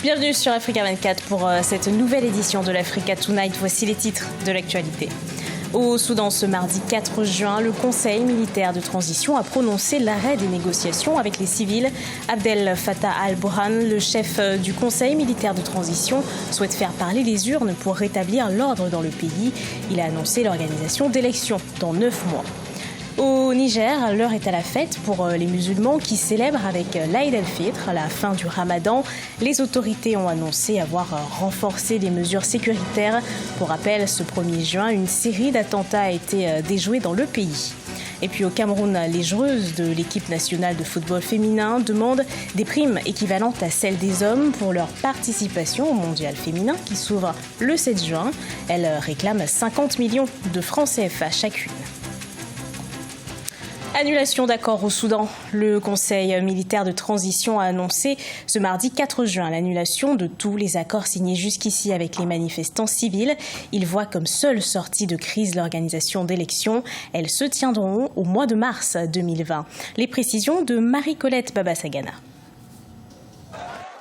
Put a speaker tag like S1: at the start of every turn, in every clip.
S1: Bienvenue sur Africa 24 pour cette nouvelle édition de l'Africa Tonight. Voici les titres de l'actualité. Au Soudan, ce mardi 4 juin, le Conseil militaire de transition a prononcé l'arrêt des négociations avec les civils. Abdel Fattah al-Burhan, le chef du Conseil militaire de transition, souhaite faire parler les urnes pour rétablir l'ordre dans le pays. Il a annoncé l'organisation d'élections dans 9 mois. Au Niger, l'heure est à la fête pour les musulmans qui célèbrent avec l'Aïd el-Fitr, la fin du Ramadan. Les autorités ont annoncé avoir renforcé les mesures sécuritaires. Pour rappel, ce 1er juin, une série d'attentats a été déjouée dans le pays. Et puis au Cameroun, les joueuses de l'équipe nationale de football féminin demandent des primes équivalentes à celles des hommes pour leur participation au mondial féminin qui s'ouvre le 7 juin. Elles réclament 50 millions de francs CFA chacune. Annulation d'accord au Soudan. Le Conseil militaire de transition a annoncé ce mardi 4 juin l'annulation de tous les accords signés jusqu'ici avec les manifestants civils. Il voit comme seule sortie de crise l'organisation d'élections. Elles se tiendront au mois de mars 2020. Les précisions de Marie-Colette Babasagana.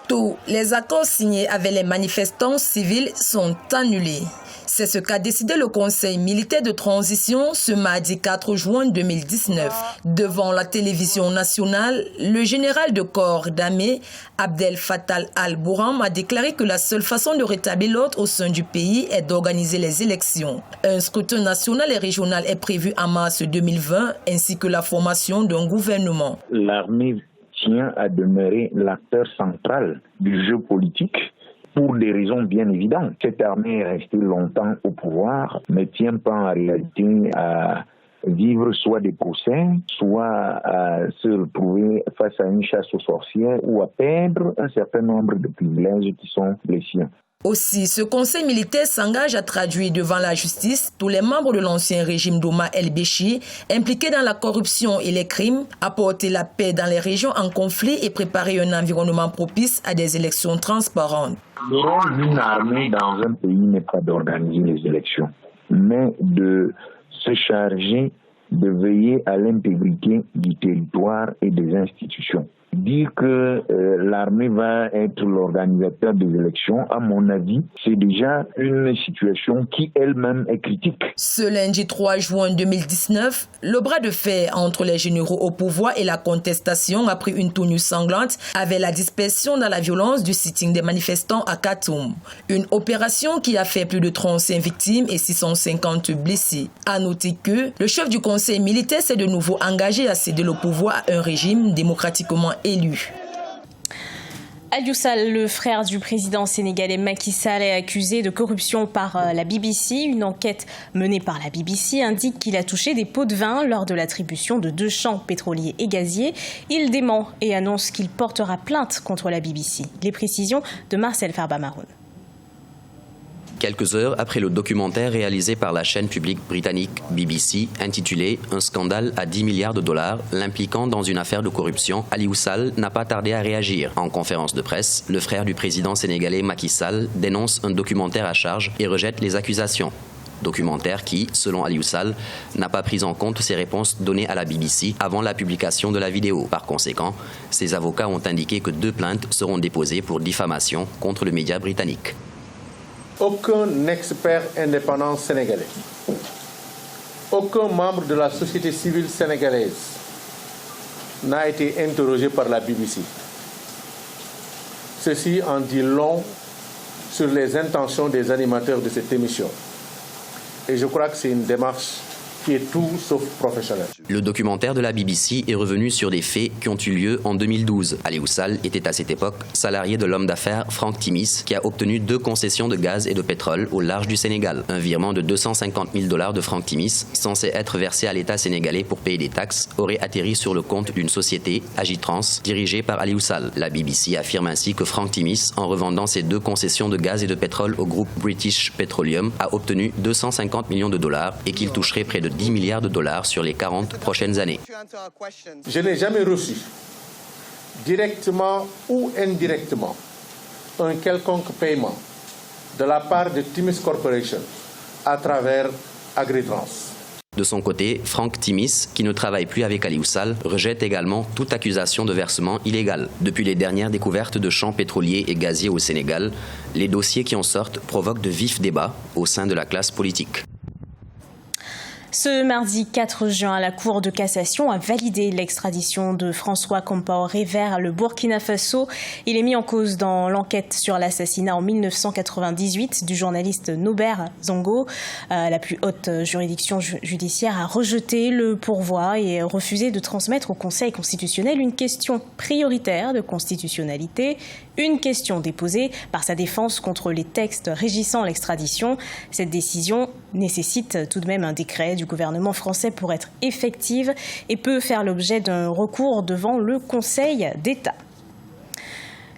S2: Tous les accords signés avec les manifestants civils sont annulés. C'est ce qu'a décidé le Conseil militaire de transition ce mardi 4 juin 2019. Devant la télévision nationale, le général de corps d'armée, Abdel Fattah al-Burhan, a déclaré que la seule façon de rétablir l'ordre au sein du pays est d'organiser les élections. Un scrutin national et régional est prévu en mars 2020, ainsi que la formation d'un gouvernement.
S3: L'armée tient à demeurer l'acteur central du jeu politique. Pour des raisons bien évidentes. Cette armée est restée longtemps au pouvoir, ne tient pas en réalité à vivre soit des procès, soit à se retrouver face à une chasse aux sorcières ou à perdre un certain nombre de privilèges qui sont les siens.
S2: Aussi, ce conseil militaire s'engage à traduire devant la justice tous les membres de l'ancien régime d'Omar el-Béchir impliqués dans la corruption et les crimes, apporter la paix dans les régions en conflit et préparer un environnement propice à des élections transparentes.
S3: Le rôle d'une armée dans un pays n'est pas d'organiser les élections, mais de se charger de veiller à l'intégrité du territoire et des institutions. Dire que l'armée va être l'organisateur des élections, à mon avis, c'est déjà une situation qui elle-même est critique.
S2: Ce lundi 3 juin 2019, le bras de fer entre les généraux au pouvoir et la contestation a pris une tournure sanglante avec la dispersion dans la violence du sitting des manifestants à Khartoum. Une opération qui a fait plus de 35 victimes et 650 blessés. À noter que le chef du conseil militaire s'est de nouveau engagé à céder le pouvoir à un régime démocratiquement élu.
S1: Aliou Sall, le frère du président sénégalais Macky Sall, est accusé de corruption par la BBC. Une enquête menée par la BBC indique qu'il a touché des pots de vin lors de l'attribution de 2 champs pétroliers et gaziers. Il dément et annonce qu'il portera plainte contre la BBC. Les précisions de Marcel Farba-Maroun.
S4: Quelques heures après le documentaire réalisé par la chaîne publique britannique BBC intitulé « Un scandale à 10 milliards de dollars » l'impliquant dans une affaire de corruption, Aliou Sall n'a pas tardé à réagir. En conférence de presse, le frère du président sénégalais Macky Sall dénonce un documentaire à charge et rejette les accusations. Documentaire qui, selon Aliou Sall, n'a pas pris en compte ses réponses données à la BBC avant la publication de la vidéo. Par conséquent, ses avocats ont indiqué que 2 plaintes seront déposées pour diffamation contre le média britannique.
S5: Aucun expert indépendant sénégalais, aucun membre de la société civile sénégalaise n'a été interrogé par la BBC. Ceci en dit long sur les intentions des animateurs de cette émission. Et je crois que c'est une démarche qui est tout sauf professionnelle.
S4: Le documentaire de la BBC est revenu sur des faits qui ont eu lieu en 2012. Aliou Sall était à cette époque salarié de l'homme d'affaires Franck Timis, qui a obtenu 2 concessions de gaz et de pétrole au large du Sénégal. Un virement de 250 000 $ de Franck Timis, censé être versé à l'État sénégalais pour payer des taxes, aurait atterri sur le compte d'une société, Agitrans, dirigée par Aliou Sall. La BBC affirme ainsi que Franck Timis, en revendant ses 2 concessions de gaz et de pétrole au groupe British Petroleum, a obtenu 250 millions de dollars et qu'il toucherait près de 10 milliards de dollars sur les 40 prochaines années.
S5: Je n'ai jamais reçu, directement ou indirectement, un quelconque paiement de la part de Timis Corporation à travers Agritrans.
S4: De son côté, Franck Timis, qui ne travaille plus avec Aliou Sall, rejette également toute accusation de versement illégal. Depuis les dernières découvertes de champs pétroliers et gaziers au Sénégal, les dossiers qui en sortent provoquent de vifs débats au sein de la classe politique.
S1: Ce mardi 4 juin, la Cour de cassation a validé l'extradition de François Compaoré vers le Burkina Faso. Il est mis en cause dans l'enquête sur l'assassinat en 1998 du journaliste Nobert Zongo. La plus haute juridiction judiciaire a rejeté le pourvoi et refusé de transmettre au Conseil constitutionnel une question prioritaire de constitutionnalité, une question déposée par sa défense contre les textes régissant l'extradition. Cette décision nécessite tout de même un décret du gouvernement français pour être effective et peut faire l'objet d'un recours devant le Conseil d'État.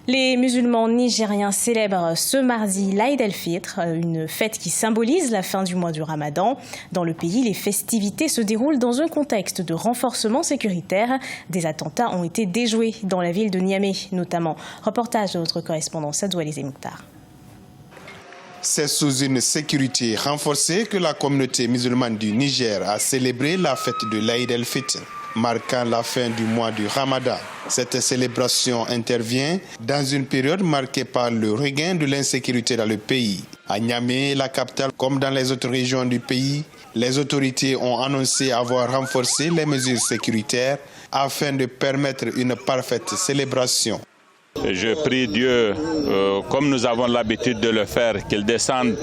S1: Les musulmans nigériens célèbrent ce mardi l'Aïd el-Fitr, une fête qui symbolise la fin du mois du Ramadan. Dans le pays, les festivités se déroulent dans un contexte de renforcement sécuritaire. Des attentats ont été déjoués dans la ville de Niamey, notamment. Reportage de notre correspondant Sadou Alizé Mokhtar.
S6: C'est sous une sécurité renforcée que la communauté musulmane du Niger a célébré la fête de l'Aïd el-Fitr, marquant la fin du mois du Ramadan. Cette célébration intervient dans une période marquée par le regain de l'insécurité dans le pays. À Niamey, la capitale, comme dans les autres régions du pays, les autorités ont annoncé avoir renforcé les mesures sécuritaires afin de permettre une parfaite célébration.
S7: Je prie Dieu, comme nous avons l'habitude de le faire, qu'il descende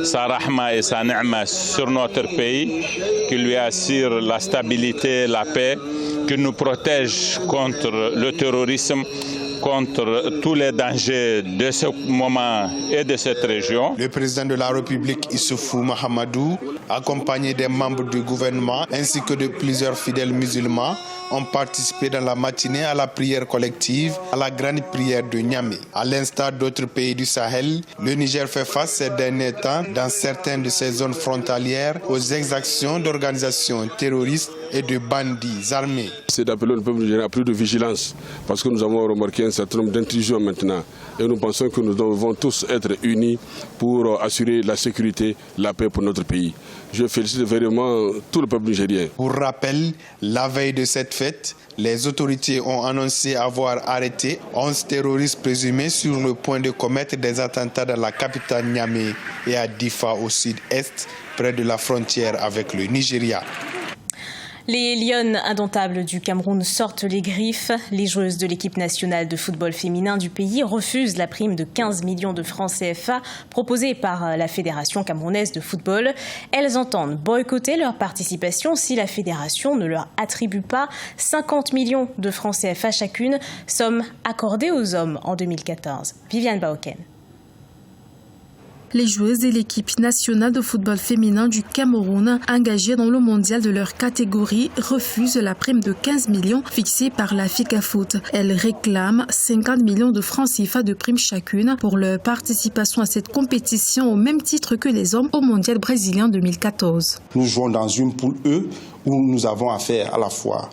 S7: sa rahma et sa ni'ma sur notre pays, qu'il lui assure la stabilité, la paix, qu'il nous protège contre le terrorisme, contre tous les dangers de ce moment et de cette région.
S6: Le président de la République, Issoufou Mahamadou, accompagné des membres du gouvernement ainsi que de plusieurs fidèles musulmans, ont participé dans la matinée à la prière collective, à la grande prière de Niamey. À l'instar d'autres pays du Sahel, le Niger fait face ces derniers temps, dans certaines de ses zones frontalières, aux exactions d'organisations terroristes et de bandits armés.
S8: C'est d'appeler le peuple nigérien à plus de vigilance, parce que nous avons remarqué un certain nombre d'intrusions maintenant. Et nous pensons que nous devons tous être unis pour assurer la sécurité, la paix pour notre pays. Je félicite vraiment tout le peuple nigérien.
S6: Pour rappel, la veille de cette fête, les autorités ont annoncé avoir arrêté 11 terroristes présumés sur le point de commettre des attentats dans la capitale Niamey et à Difa au sud-est, près de la frontière avec le Nigeria.
S1: Les Lionnes indomptables du Cameroun sortent les griffes. Les joueuses de l'équipe nationale de football féminin du pays refusent la prime de 15 millions de francs CFA proposée par la Fédération camerounaise de football. Elles entendent boycotter leur participation si la fédération ne leur attribue pas 50 millions de francs CFA chacune, somme accordée aux hommes en 2014. Viviane Baoken.
S9: Les joueuses et l'équipe nationale de football féminin du Cameroun, engagées dans le mondial de leur catégorie, refusent la prime de 15 millions fixée par la FICAFOOT. Elles réclament 50 millions de francs CFA de prime chacune pour leur participation à cette compétition au même titre que les hommes au mondial brésilien 2014.
S10: Nous jouons dans une poule E où nous avons affaire à la fois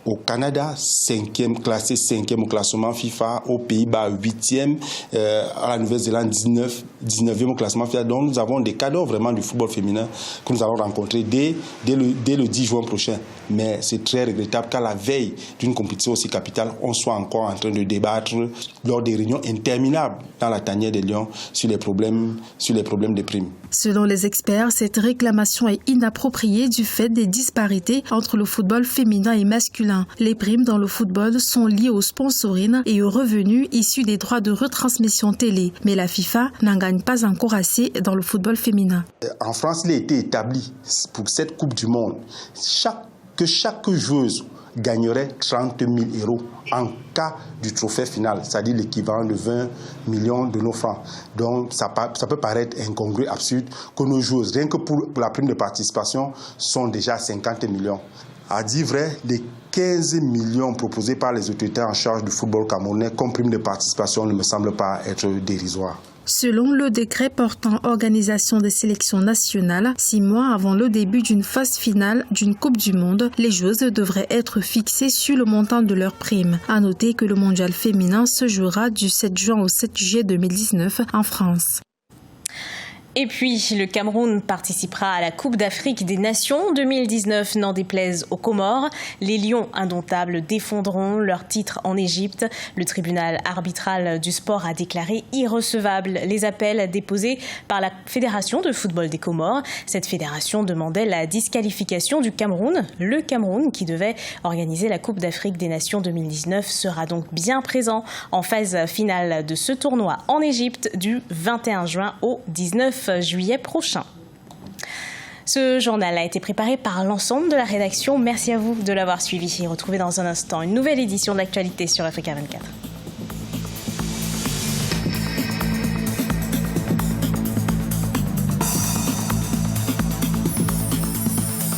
S10: au Canada, 5e, classé 5e au classement FIFA, aux Pays-Bas, 8e, à la Nouvelle-Zélande, 19e au classement FIFA. Donc nous avons des cadres vraiment du football féminin que nous allons rencontrer dès le 10 juin prochain. Mais c'est très regrettable qu'à la veille d'une compétition aussi capitale, on soit encore en train de débattre lors des réunions interminables dans la tanière des Lions sur les problèmes de primes.
S9: Selon les experts, cette réclamation est inappropriée du fait des disparités entre le football féminin et masculin. Les primes dans le football sont liées au sponsoring et aux revenus issus des droits de retransmission télé. Mais la FIFA n'en gagne pas encore assez dans le football féminin.
S10: En France, il a été établi pour cette Coupe du Monde que chaque joueuse gagnerait 30 000 € en cas du trophée final, c'est-à-dire l'équivalent de 20 millions de nos francs. Donc ça peut paraître incongru, absurde, que nos joueuses, rien que pour la prime de participation, sont déjà 50 millions. À dire vrai, les 15 millions proposés par les autorités en charge du football camerounais comme prime de participation ne me semblent pas être dérisoires.
S9: Selon le décret portant organisation des sélections nationales, 6 mois avant le début d'une phase finale d'une Coupe du Monde, les joueuses devraient être fixées sur le montant de leur prime. À noter que le mondial féminin se jouera du 7 juin au 7 juillet 2019 en France.
S1: Et puis, le Cameroun participera à la Coupe d'Afrique des Nations 2019, n'en déplaise aux Comores. Les Lions indomptables défendront leur titre en Égypte. Le tribunal arbitral du sport a déclaré irrecevables les appels déposés par la Fédération de football des Comores. Cette fédération demandait la disqualification du Cameroun. Le Cameroun, qui devait organiser la Coupe d'Afrique des Nations 2019, sera donc bien présent en phase finale de ce tournoi en Égypte du 21 juin au 19 juillet prochain. Ce journal a été préparé par l'ensemble de la rédaction. Merci à vous de l'avoir suivi et retrouvez dans un instant une nouvelle édition de l'actualité sur Africa 24.